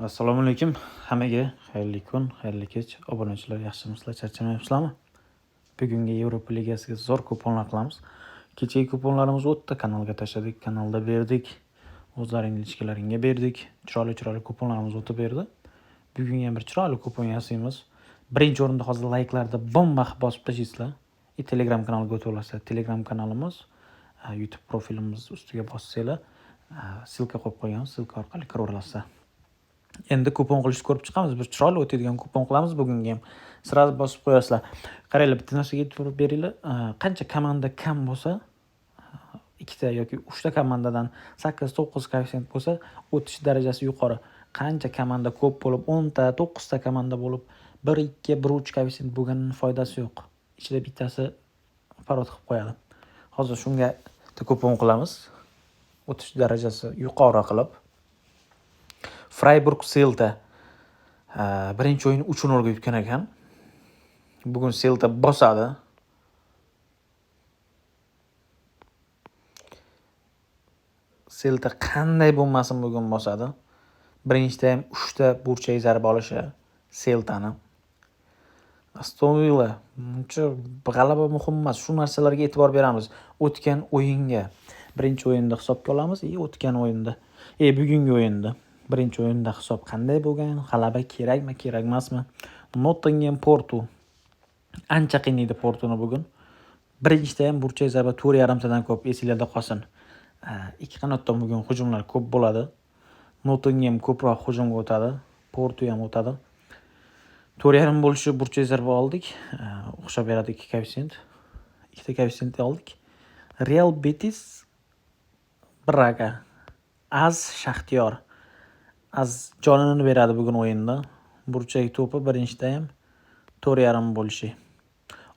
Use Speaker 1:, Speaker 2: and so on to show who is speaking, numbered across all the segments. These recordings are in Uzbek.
Speaker 1: Assalomu alaykum. Hammaga xayrli kun, xayrli kech. Obunachilar, yaxshimisizlar, charchamayapsizlarmi? Bugungi Yevropa Ligasiga zo'r kuponlar qilamiz. Kechagi kuponlarimizni o'tda kanalga tashladik, kanalda berdik. O'zlaringning ichkalaringga berdik. Chiroyli kuponlarimiz o'tib berdi. Bugun ham bir chiroyli kupon yasaymiz. Birinchi o'rinda hozir layklarda bomba bosib tashlaysizlar. Telegram kanaliga o'tib olasizlar. Telegram kanalimiz, YouTube profilimiz ustiga bossanglar, silka qo'yib qo'ygan, silka orqali kirib olasizlar. Endi kupon qilishni ko'rib chiqamiz. Bir chiroyli o'tadigan kupon qilamiz bugungi ham. Sirasi bosib qo'yasizlar. Qaranglar, bitta narsaga e'tibor beringlar. Qancha komanda kam bo'lsa, ikkita yoki 3 ta komandadan 8-9 koeffitsient bo'lsa, o'tish darajasi yuqori. Qancha komanda ko'p bo'lib, 10 ta, 9 ta komanda bo'lib, 1-2, 1-3 koeffitsient bo'lganining foydasi yo'q. Ichida bittasi parod qilib qo'yadi. Hozir shunga kupon qilamiz. O'tish darajasi yuqori qilib. Freiburg Celta birinchi o'yin 3-0 ga yutgan ekan. Bugun Celta bosadi. Celta qanday bo'lmasin bugun bosadi. Birinchida ham 3 ta burchak zarba olishi Celtani. Aston Villa buncha g'alaba muhim emas. Shu narsalarga e'tibor beramiz. O'tgan o'yinga birinchi o'yinda hisobga olamiz. O'tgan o'yinda, bugungi o'yinda birinchi o'yinda hisob qanday bo'lgan? G'alaba kerakmi, kerak emasmi? Nottingham Porto. Ancha qiynaydi Portoni bugun. Birinchida ham burchak zarba 4.5 tadan ko'p esinglarda qolsin. Ikki qanotdan bugun hujumlar ko'p bo'ladi. Nottingham ko'proq hujumga o'tadi, Porto ham o'tadi. 4.5 bo'lishi burchak zarba oldik. O'xshab beradi 2 koeffitsient. 2 ta koeffitsient oldik. Real Betis Braga, Az Shaxtyor. Az jonini beradi bugun o'yinda. Burchak to'pi birinchida ham 4.5 bo'lishi.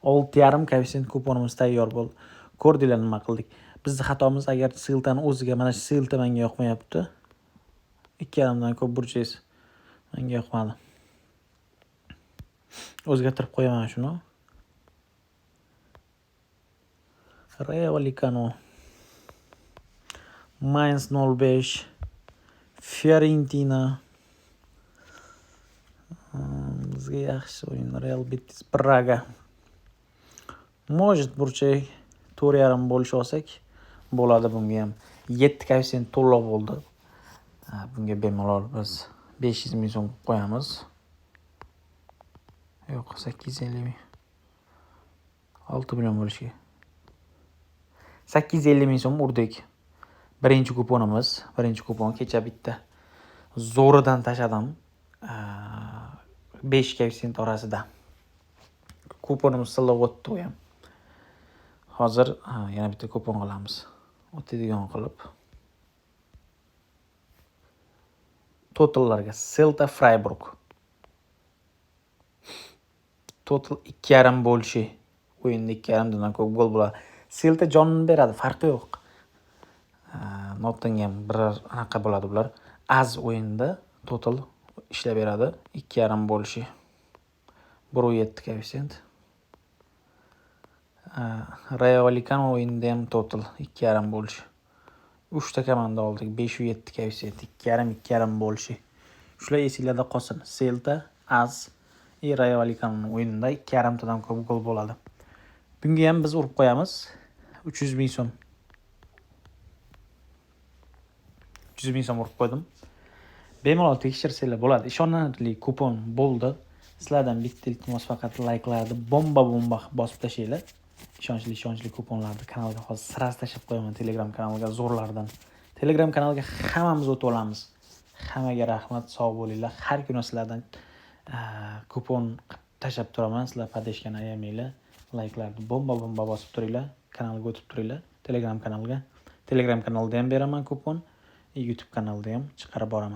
Speaker 1: 6.5 koeffitsient kuponimiz tayyor bo'ldi. Ko'rdinglar nima qildik? Bizning xatomiz agar Celtani o'ziga, mana shu Celta menga yoqmayapti. 2.5 dan ko'p burchak menga yoqmadi. O'zgartirib qo'yaman shuni. Rayo Vallecano, Mainz 05, Fiorentina. Bizga yaxshi o'yin. Real Betis Braga. Может burchak 4.5 bo'lish olsak bo'ladi bunga ham. 7 koeffitsient to'liq bo'ldi. Bunga bemalol biz 500 ming so'm qo'yamiz. Yo'q, 850 ming. 6 million bo'lishi. 850 ming so'm urdik. Birinchi kuponimiz, birinchi kupon kecha bitta zo'ridan tashladim. 5 koeffitsient orasida. Kuponimiz silliq o'tdi u ham. Hozir yana bitta kupon qilamiz. O'tadigan qilib. Totallarga Celta Freiburg. Total 2.5 bo'lishi. O'yinda 2.5 dan ko'p gol bo'ladi. Celta jonini beradi, farqi yo'q. Nottingham birar anaqa bo'ladi bular. Az o'yinda total ishlab beradi. 2.5 bo'lishi. 1.7 koeffitsient. Rayo Vallecano o'yinda ham total 2.5 bo'lishi. 3 ta komanda oldik, 5.7 koeffitsient, 2.5 bo'lishi. Shular esinglarda qolsin. Celta, Az, Rayo Vallecano o'yinida 2.5 tadan ko'p gol bo'ladi. Bunga ham biz urib qo'yamiz. 300 ming so'm. 300 ming so'm urib qo'ydim. Bemalol tekshirsanglar bo'ladi. Ishonarli kupon bo'ldi. Sizlardan bitta iltimos faqat layklarni bomba bosib tashlaylar. Ishonchli kuponlarni kanalga hozir sirasi tashlab qo'yaman, Telegram kanaliga zo'rlardan. Telegram kanaliga hammamiz o'tib olamiz. Hammaga rahmat, sog' bo'linglar. Har kuni sizlardan kupon tashlab turaman. Sizlar padeshkani ayamanglar. Layklarni bomba bosib turinglar. Kanalga o'tib turinglar. Telegram kanalga. Telegram kanalda ham beraman kupon. YouTube kanalda ham chiqarib boraman.